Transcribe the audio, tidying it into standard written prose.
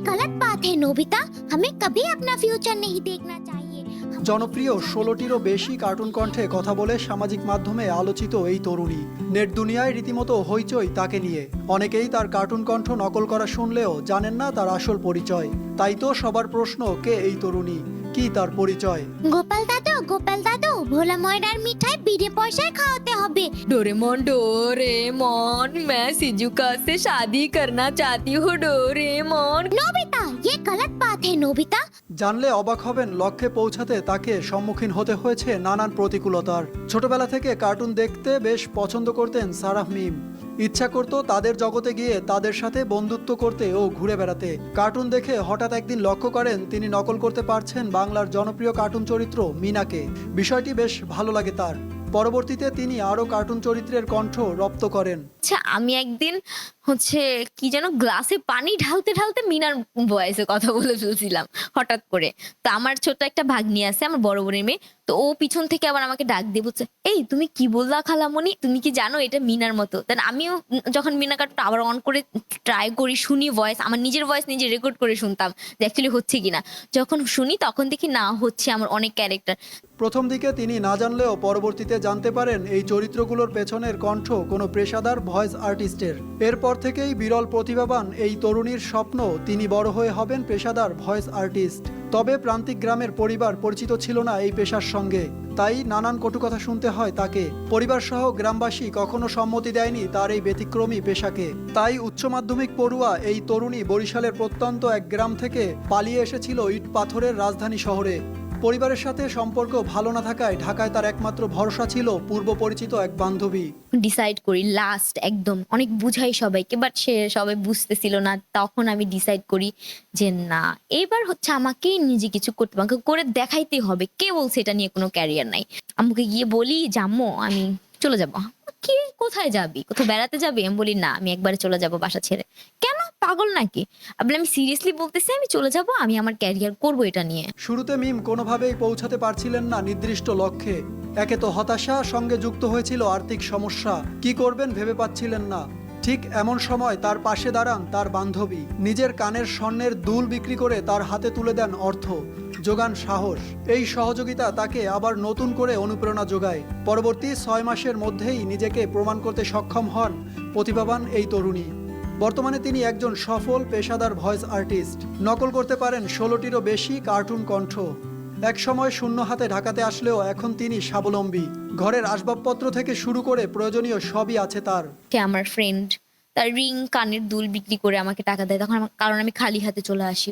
गलत बात है नोबिता, हमें कभी अपना फ्यूचर नहीं देखना चाहिए। জনপ্রিয় ১৬টিরও বেশি কার্টুন কণ্ঠে কথা বলে সামাজিক মাধ্যমে আলোচিত এই তরুণী। নেট দুনিয়ায় রীতিমতো হইচই তাকে নিয়ে। অনেকেই তার কার্টুন কণ্ঠ নকল করা শুনলেও জানেন না তার আসল পরিচয়। তাই তো সবার প্রশ্ন, কে এই তরুণী, কি তার পরিচয়? গোপাল দাদু, ভোলা ময়রার মিঠাই বিনে পয়সায় খাওয়াতে হবে। डोरेमोन, मैं सिजुका से शादी करना चाहती हूँ डोरेमोन। नोबिता, ये गलत बात है नोबिता। জানলে অবাক হবেন, লক্ষ্যে পৌঁছাতে তাকে সম্মুখীন হতে হয়েছে নানান প্রতিকূলতার। ছোটবেলা থেকে কার্টুন দেখতে বেশ পছন্দ করতেন সারাহ মিম। ইচ্ছা করত তাদের জগতে গিয়ে তাদের সাথে বন্ধুত্ব করতে ও ঘুরে বেড়াতে। কার্টুন দেখে হঠাৎ একদিন লক্ষ্য করেন তিনি নকল করতে পারছেন বাংলার জনপ্রিয় কার্টুন চরিত্র মিনাকে। বিষয়টি বেশ ভালো লাগে তার। পরবর্তীতে তিনি আরও কার্টুন চরিত্রের কণ্ঠ রপ্ত করেন। আচ্ছা, আমি একদিন কি যেন গ্লাসে পানি ঢালতে ঢালতে মিনার ভয়েসে কথা বলে ফেলছিলাম হঠাৎ করে। তো আমার ছোট্ট একটা ভাগ্নি আছে, আমার বড় বোনের মেয়ে। তো ও পিছন থেকে আবার আমাকে ডাক দিয়ে বলছে, এই তুমি কি বললা খালামণি, তুমি কি জানো এটা মিনার মতো? দেন আমিও যখন মিনা কার্টুনটা আবার অন করে ট্রাই করি, শুনি ভয়েস, আমার নিজের ভয়েস নিজে রেকর্ড করে শুনতাম যে অ্যাকচুয়ালি হচ্ছে কিনা। যখন শুনি তখন দেখি না, হচ্ছে আমার অনেক ক্যারেক্টার। প্রথম দিকে তিনি না জানলেও পরবর্তীতে জানতে পারেন এই চরিত্রগুলোর পেছনের কণ্ঠ কোনো পেশাদার ভয়েস আর্টিস্টের। এরপর থেকেই বিরল প্রতিভাবান এই তরুণীর স্বপ্ন তিনি বড় হয়ে হবেন পেশাদার ভয়েস আর্টিস্ট। তবে প্রান্তিক গ্রামের পরিবার পরিচিত ছিল না এই পেশার সঙ্গে, তাই নানান কটু কথা শুনতে হয় তাকে। পরিবার সহ গ্রামবাসী কখনো সম্মতি দেয়নি তার এই ব্যতিক্রমী পেশাকে। তাই উচ্চ মাধ্যমিক পড়ুয়া এই তরুণী বরিশালের প্রত্যন্ত এক গ্রাম থেকে পালিয়ে এসেছিল ইট পাথরের রাজধানী শহরে। পরিবারের সাথে সম্পর্ক ভালো না থাকায় ঢাকায় তার একমাত্র ভরসা ছিল পূর্ব পরিচিত এক বান্ধবী। ডিসাইড করি লাস্ট একদম, অনেক বুঝাই সবাইকে, বাট সে সবাই বুঝতেছিল না। তখন আমি ডিসাইড করি যে না, এবার আমাকেই নিজে কিছু করতে, আমাকে করে দেখাইতে হবে। কে বলছে এটা নিয়ে কোনো ক্যারিয়ার নাই? আম্মুকে গিয়ে বলি যে আম্মু আমি চলে যাব। কি, কোথায় যাবি, কোথাও বেড়াতে যাবি? আমি বলি না, আমি একবারে চলে যাব বাসা ছেড়ে। কেন, পাগল নাকি? আমি সিরিয়াসলি বলতেছি, আমি চলে যাব, আমি আমার ক্যারিয়ার করব এটা নিয়ে। শুরুতে মিম কোনোভাবেই পৌঁছাতে পারছিলেন না নির্দিষ্ট লক্ষ্যে। একে তো হতাশা, সঙ্গে যুক্ত হয়েছিল আর্থিক সমস্যা। কি করবেন ভেবে পাচ্ছিলেন না। ঠিক এমন সময় তার পাশে দাঁড়ান তার বান্ধবী। নিজের কানের স্বর্ণের দুল বিক্রি করে তার হাতে তুলে দেন অর্থ, যোগান সাহস। এই সহযোগিতা তাকে আবার নতুন করে অনুপ্রেরণা যোগায়। পরবর্তী 6 মাসের মধ্যেই নিজেকে প্রমাণ করতে সক্ষম হন প্রতিভাবান এই তরুণী। বর্তমানে তিনি একজন সফল পেশাদার ভয়েস আর্টিস্ট। নকল করতে পারেন 16টিরও বেশি কার্টুন কণ্ঠ। এক সময় শূন্য হাতে ঢাকাতে আসলেও এখন তিনি স্বাবলম্বী। ঘরের আসবাবপত্র থেকে শুরু করে প্রয়োজনীয় সবই আছে তার। সে আমার ফ্রেন্ড, তার রিং, কানের দুল বিক্রি করে আমাকে টাকা দেয়। তখন কারণ আমি খালি হাতে চলে আসি,